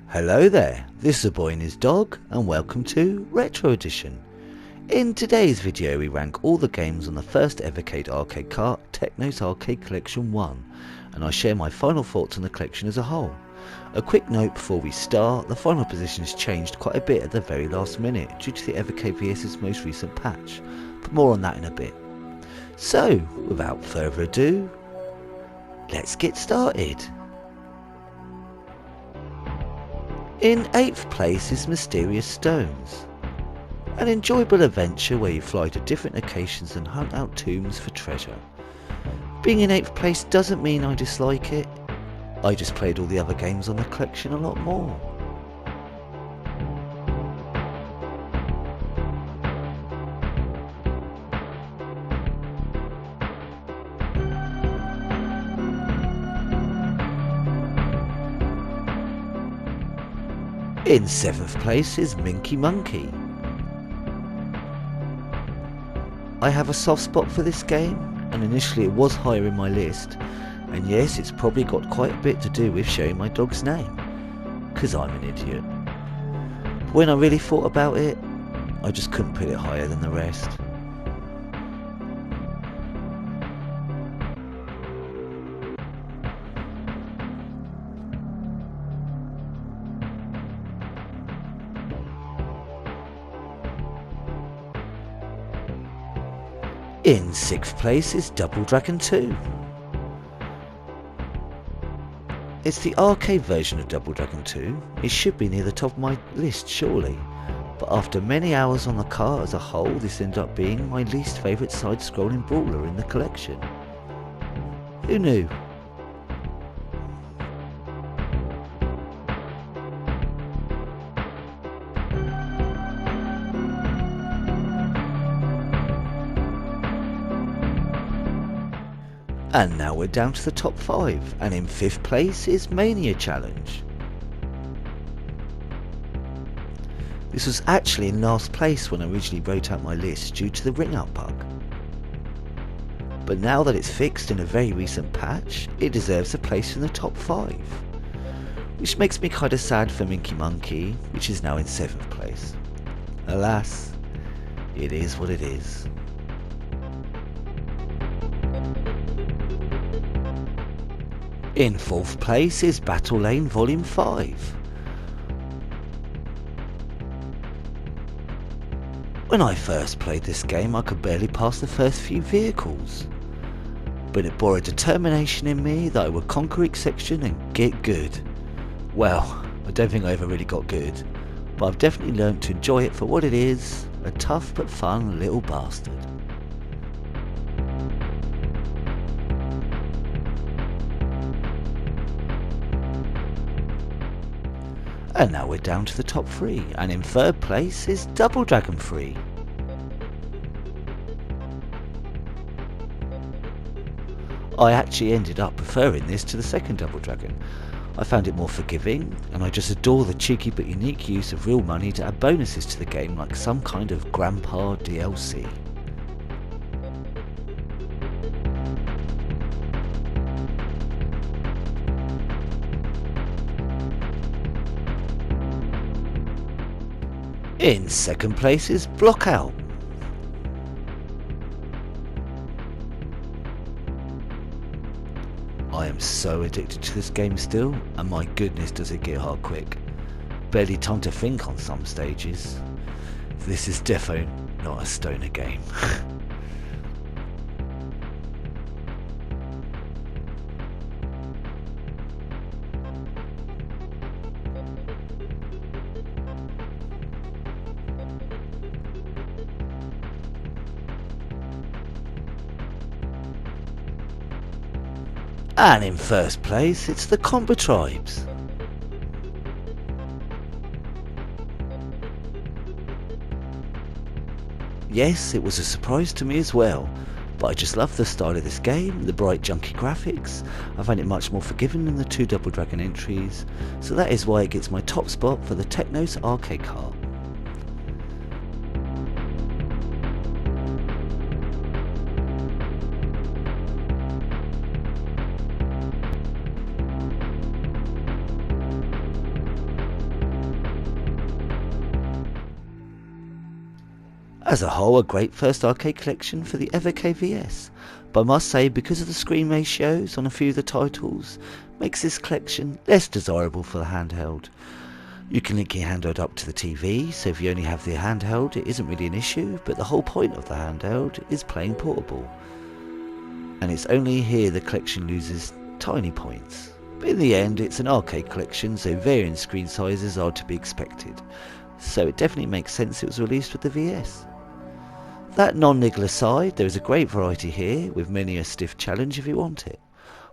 Hello there, this is a boy and his dog, and welcome to Retro Edition. In today's video we rank all the games on the first Evercade Arcade Cart, Technos Arcade Collection 1, and I share my final thoughts on the collection as a whole. A quick note before we start, the final position has changed quite a bit at the very last minute due to the Evercade VS's most recent patch, but more on that in a bit. So, without further ado, let's get started. In 8th place is Mysterious Stones, an enjoyable adventure where you fly to different locations and hunt out tombs for treasure. Being in 8th place doesn't mean I dislike it, I just played all the other games on the collection a lot more. In 7th place is Minky Monkey. I have a soft spot for this game, and initially it was higher in my list, and yes, it's probably got quite a bit to do with sharing my dog's name, cause I'm an idiot. But when I really thought about it, I just couldn't put it higher than the rest. In 6th place is Double Dragon 2. It's the arcade version of Double Dragon 2. It should be near the top of my list surely, but after many hours on the cart as a whole, this ended up being my least favourite side-scrolling brawler in the collection. Who knew? And now we're down to the top 5, and in 5th place is Mania Challenge. This was actually in last place when I originally wrote out my list due to the ring out bug. But now that it's fixed in a very recent patch, it deserves a place in the top 5. Which makes me kinda sad for Minky Monkey, which is now in 7th place. Alas, it is what it is. In 4th place is Battle Lane Volume 5. When I first played this game I could barely pass the first few vehicles, but it bore a determination in me that I would conquer each section and get good. Well, I don't think I ever really got good, but I've definitely learned to enjoy it for what it is, a tough but fun little bastard. And now we're down to the top 3, and in 3rd place is Double Dragon 3. I actually ended up preferring this to the second Double Dragon. I found it more forgiving, and I just adore the cheeky but unique use of real money to add bonuses to the game like some kind of grandpa DLC. In 2nd place is Blockout. I am so addicted to this game still, and my goodness does it get hard quick. Barely time to think on some stages. This is defo not a stoner game. And in 1st place, it's the Combo Tribes. Yes, it was a surprise to me as well, but I just love the style of this game, the bright junky graphics. I find it much more forgiving than the 2 Double Dragon entries, so that is why it gets my top spot for the Technos Arcade Cart. As a whole, a great first arcade collection for the Evercade VS, but I must say, because of the screen ratios on a few of the titles, makes this collection less desirable for the handheld. You can link your handheld up to the TV, so if you only have the handheld it isn't really an issue, but the whole point of the handheld is playing portable. And it's only here the collection loses tiny points. But in the end it's an arcade collection, so varying screen sizes are to be expected. So it definitely makes sense it was released with the VS. That non-niggle aside, there is a great variety here, with many a stiff challenge if you want it.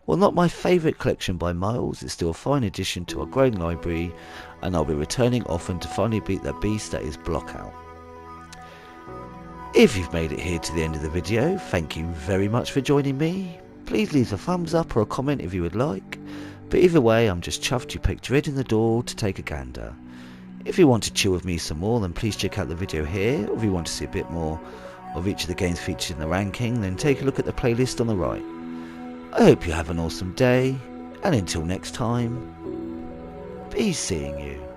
While not my favourite collection by miles, it's still a fine addition to our growing library, and I'll be returning often to finally beat that beast that is Blockout. If you've made it here to the end of the video, thank you very much for joining me. Please leave a thumbs up or a comment if you would like, but either way I'm just chuffed you picked your head in the door to take a gander. If you want to chill with me some more, then please check out the video here, or if you want to see a bit more of each of the games featured in the ranking, then take a look at the playlist on the right. I hope you have an awesome day, and until next time, be seeing you.